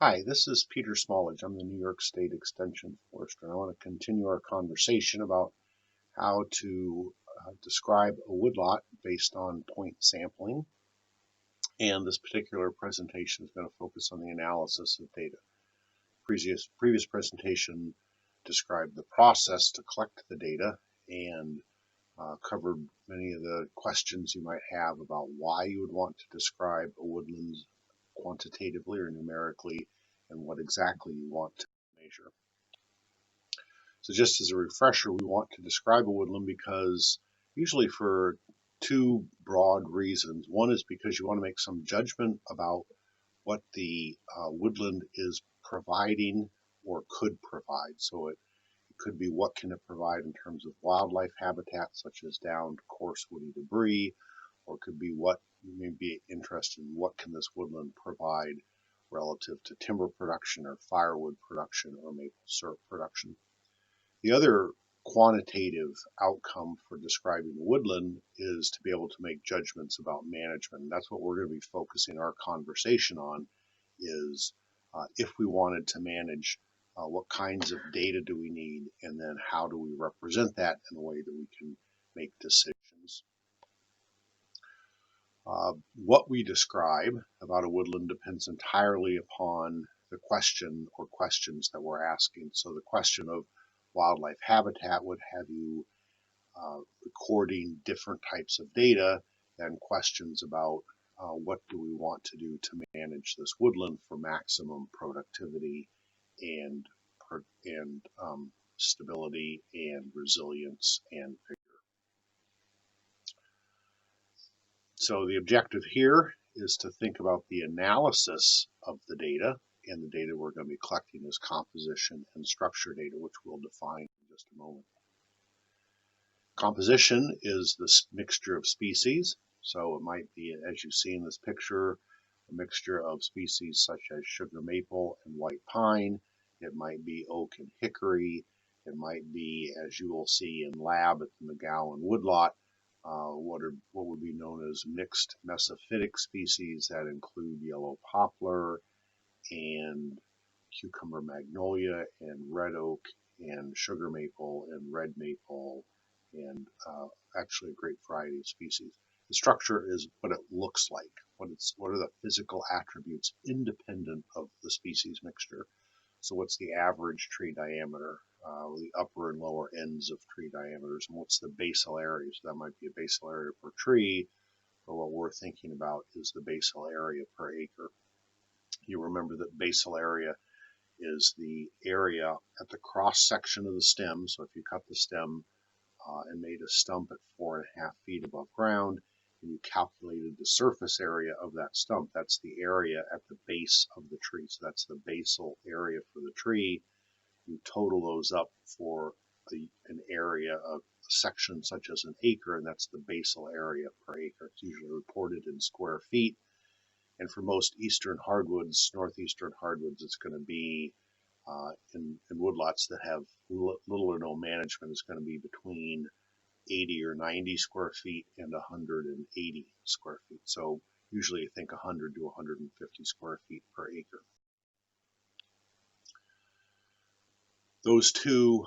Hi, this is Peter Smallage. I'm the New York State Extension Forester, and I want to continue our conversation about how to describe a woodlot based on point sampling. And this particular presentation is going to focus on the analysis of data. Previous presentation described the process to collect the data and covered many of the questions you might have about why you would want to describe a woodland quantitatively or numerically, and what exactly you want to measure. So just as a refresher, we want to describe a woodland because usually for two broad reasons. One is because you want to make some judgment about what the woodland is providing or could provide. So it could be what can it provide in terms of wildlife habitat, such as downed coarse woody debris, or it could be what you may be interested in, what can this woodland provide relative to timber production or firewood production or maple syrup production. The other quantitative outcome for describing the woodland is to be able to make judgments about management. And that's what we're going to be focusing our conversation on, is if we wanted to manage, what kinds of data do we need, and then how do we represent that in a way that we can make decisions. What we describe about a woodland depends entirely upon the question or questions that we're asking. So the question of wildlife habitat would have you recording different types of data and questions about what do we want to do to manage this woodland for maximum productivity and stability and resilience and vigor. So the objective here is to think about the analysis of the data, and the data we're going to be collecting is composition and structure data, which we'll define in just a moment. Composition is this mixture of species. So it might be, as you see in this picture, a mixture of species such as sugar maple and white pine. It might be oak and hickory. It might be, as you will see in lab at the McGowan woodlot, what would be known as mixed mesophytic species that include yellow poplar and cucumber magnolia and red oak and sugar maple and red maple, and actually a great variety of species. The structure is what it looks like. What are the physical attributes independent of the species mixture? So what's the average tree diameter, the upper and lower ends of tree diameters, and what's the basal area? So that might be a basal area per tree, but what we're thinking about is the basal area per acre. You remember that basal area is the area at the cross section of the stem. So if you cut the stem and made a stump at 4.5 feet above ground, and you calculated the surface area of that stump, that's the area at the base of the tree. So that's the basal area for the tree. You total those up for an area of a section such as an acre, and that's the basal area per acre. It's usually reported in square feet. And for most eastern hardwoods, northeastern hardwoods, it's going to be in woodlots that have little or no management, is going to be between 80 or 90 square feet and 180 square feet. So usually you think 100 to 150 square feet per acre. Those two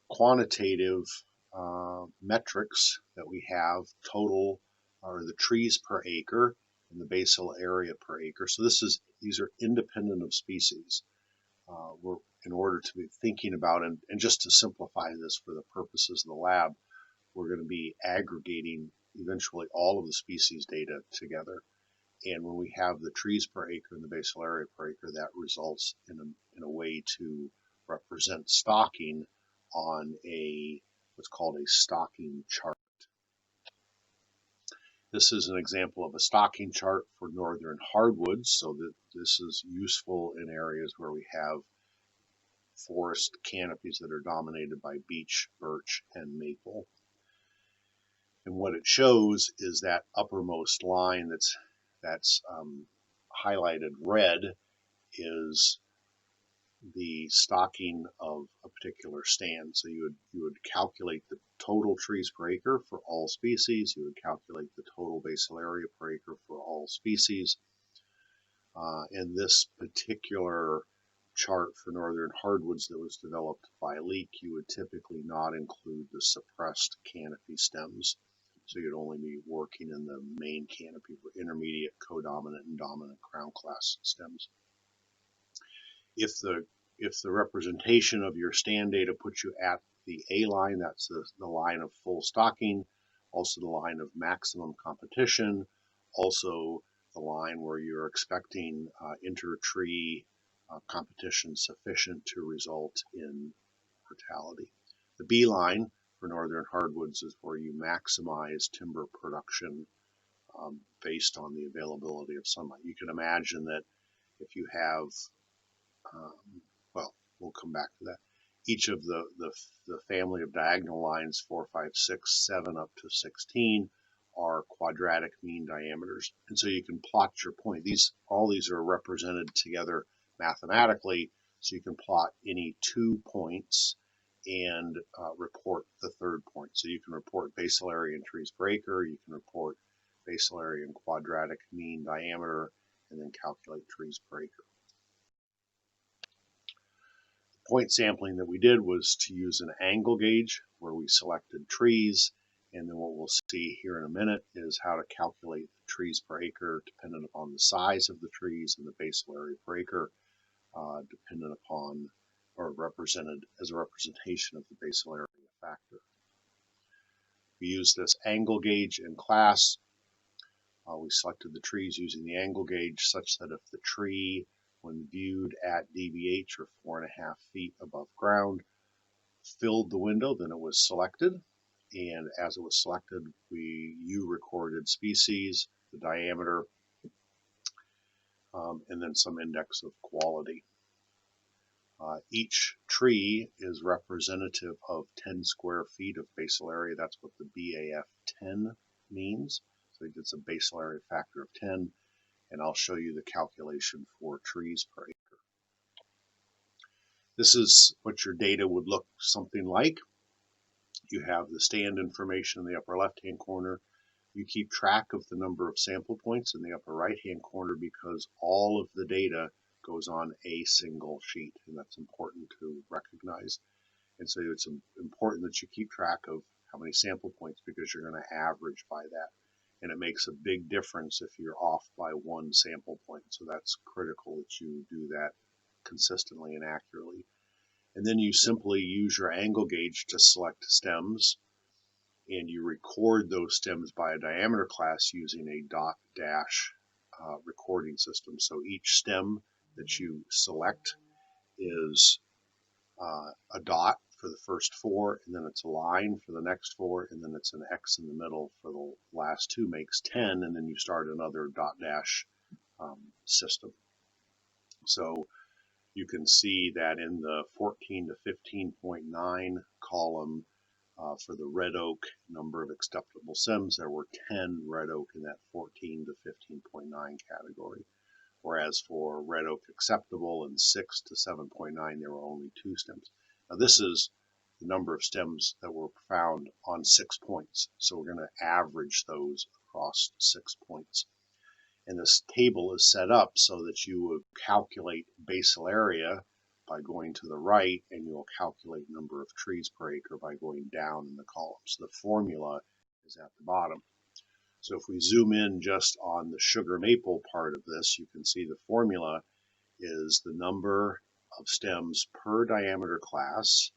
quantitative metrics that we have total are the trees per acre and the basal area per acre. So these are independent of species. In order to be thinking about, and just to simplify this for the purposes of the lab, we're going to be aggregating eventually all of the species data together. And when we have the trees per acre and the basal area per acre, that results in a way to represent stocking on what's called a stocking chart. This is an example of a stocking chart for northern hardwoods, so that this is useful in areas where we have forest canopies that are dominated by beech, birch, and maple. And what it shows is that uppermost line that's highlighted red is the stocking of a particular stand. So you would calculate the total trees per acre for all species. You would calculate the total basal area per acre for all species. In this particular chart for northern hardwoods that was developed by Leek, you would typically not include the suppressed canopy stems. So you'd only be working in the main canopy for intermediate, codominant, and dominant crown class stems. If the representation of your stand data puts you at the A line, that's the line of full stocking, also the line of maximum competition, also the line where you're expecting inter-tree competition sufficient to result in mortality. The B line for northern hardwoods is where you maximize timber production based on the availability of sunlight. You can imagine that if you have, well, we'll come back to that. Each of the family of diagonal lines, 4, 5, 6, 7 up to 16, are quadratic mean diameters. And so you can plot your point. All these are represented together mathematically, so you can plot any 2 points and report the third point. So you can report basal area in trees per acre, you can report basal area in quadratic mean diameter, and then calculate trees per acre. The point sampling that we did was to use an angle gauge where we selected trees, and then what we'll see here in a minute is how to calculate the trees per acre dependent upon the size of the trees, and the basal area per acre dependent upon or represented as a representation of the basal area factor. We used this angle gauge in class. We selected the trees using the angle gauge such that if the tree, when viewed at DBH or 4.5 feet above ground, filled the window, then it was selected. And as it was selected, you recorded species, the diameter, and then some index of quality. Each tree is representative of 10 square feet of basal area. That's what the BAF 10 means. So it's a basal area factor of 10, and I'll show you the calculation for trees per acre. This is what your data would look something like. You have the stand information in the upper left-hand corner. You keep track of the number of sample points in the upper right-hand corner because all of the data goes on a single sheet, and that's important to recognize. And so it's important that you keep track of how many sample points because you're going to average by that. And it makes a big difference if you're off by 1 sample point. So that's critical that you do that consistently and accurately. And then you simply use your angle gauge to select stems, and you record those stems by a diameter class using a dot dash recording system. So each stem that you select is a dot for the first 4, and then it's a line for the next 4, and then it's an X in the middle for the last 2 makes 10, and then you start another dot dash system. So you can see that in the 14 to 15.9 column for the red oak number of acceptable stems, there were 10 red oak in that 14 to 15.9 category. Whereas for red oak acceptable in 6 to 7.9, there were only 2 stems. Now this is the number of stems that were found on 6 points. So we're going to average those across 6 points. And this table is set up so that you would calculate basal area by going to the right, and you'll calculate number of trees per acre by going down in the columns. The formula is at the bottom. So if we zoom in just on the sugar maple part of this, you can see the formula is the number of stems per diameter class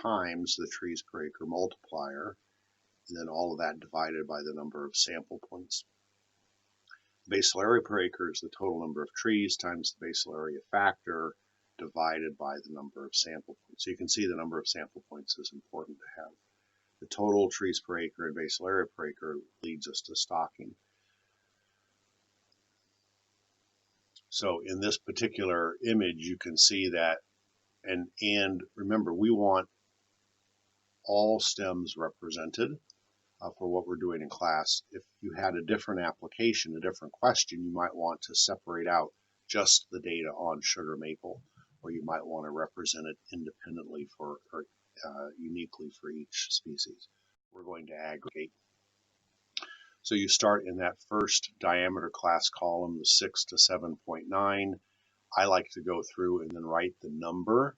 times the trees per acre multiplier, and then all of that divided by the number of sample points. Basal area per acre is the total number of trees times the basal area factor divided by the number of sample points. So you can see the number of sample points is important to have. The total trees per acre and basal area per acre leads us to stocking. So in this particular image, you can see that, and remember, we want all stems represented for what we're doing in class. If you had a different application, a different question, you might want to separate out just the data on sugar maple, or you might want to represent it independently or uniquely for each species. We're going to aggregate. So you start in that first diameter class column, the 6 to 7.9. I like to go through and then write the number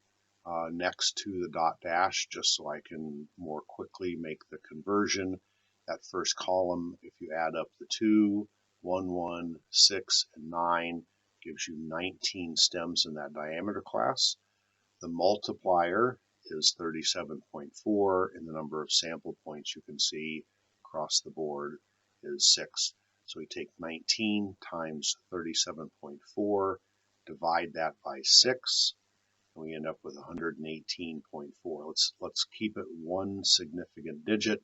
next to the dot dash just so I can more quickly make the conversion. That first column, if you add up the 2, 1, 1, 6, and 9, gives you 19 stems in that diameter class. The multiplier is 37.4, and the number of sample points you can see across the board is 6. So we take 19 times 37.4, divide that by 6, and we end up with 118.4. Let's keep it one significant digit,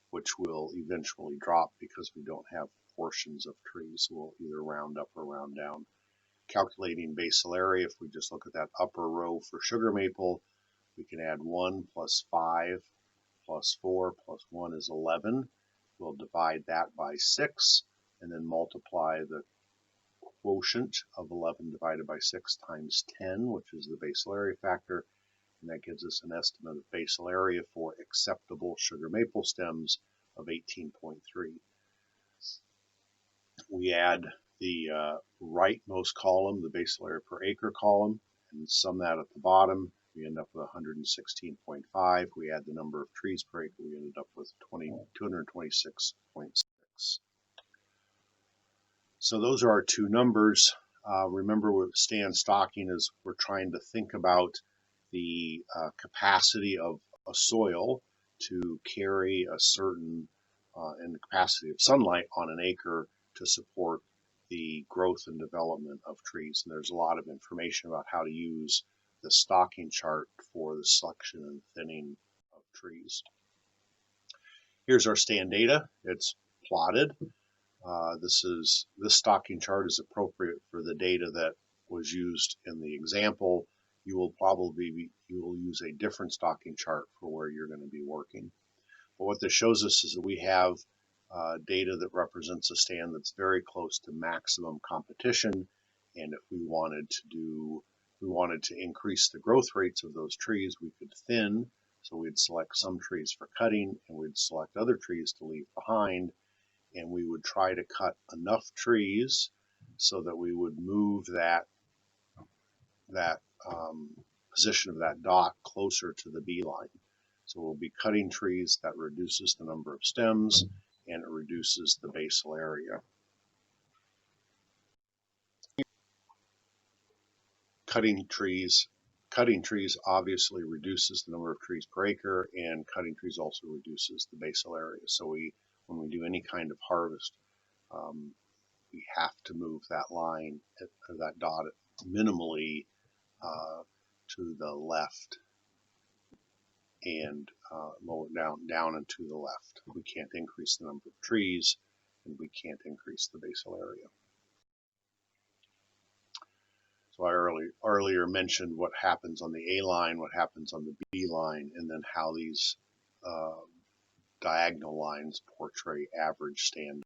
which will eventually drop because we don't have portions of trees. So we'll either round up or round down. Calculating basal area, if we just look at that upper row for sugar maple, we can add 1 plus 5 plus 4 plus 1 is 11. We'll divide that by 6 and then multiply the quotient of 11 divided by 6 times 10, which is the basal area factor, and that gives us an estimate of basal area for acceptable sugar maple stems of 18.3. We add the rightmost column, the basal area per acre column, and sum that at the bottom. We end up with 116.5. We add the number of trees per acre. We ended up with 226.6. So those are our two numbers. Remember, with stand stocking is we're trying to think about the capacity of a soil to carry a certain and the capacity of sunlight on an acre to support the growth and development of trees. And there's a lot of information about how to use the stocking chart for the selection and thinning of trees. Here's our stand data. It's plotted. This stocking chart is appropriate for the data that was used in the example. You will use a different stocking chart for where you're going to be working. But what this shows us is that we have data that represents a stand that's very close to maximum competition, and if we wanted to increase the growth rates of those trees, we could thin. So we'd select some trees for cutting, and we'd select other trees to leave behind, and we would try to cut enough trees so that we would move that position of that dot closer to the B line. So we'll be cutting trees. That reduces the number of stems and it reduces the basal area. Cutting trees obviously reduces the number of trees per acre, and cutting trees also reduces the basal area. So when we do any kind of harvest, we have to move that line or that dot minimally to the left and lower down and to the left. We can't increase the number of trees, and we can't increase the basal area. So I earlier mentioned what happens on the A line, what happens on the B line, and then how these diagonal lines portray average stand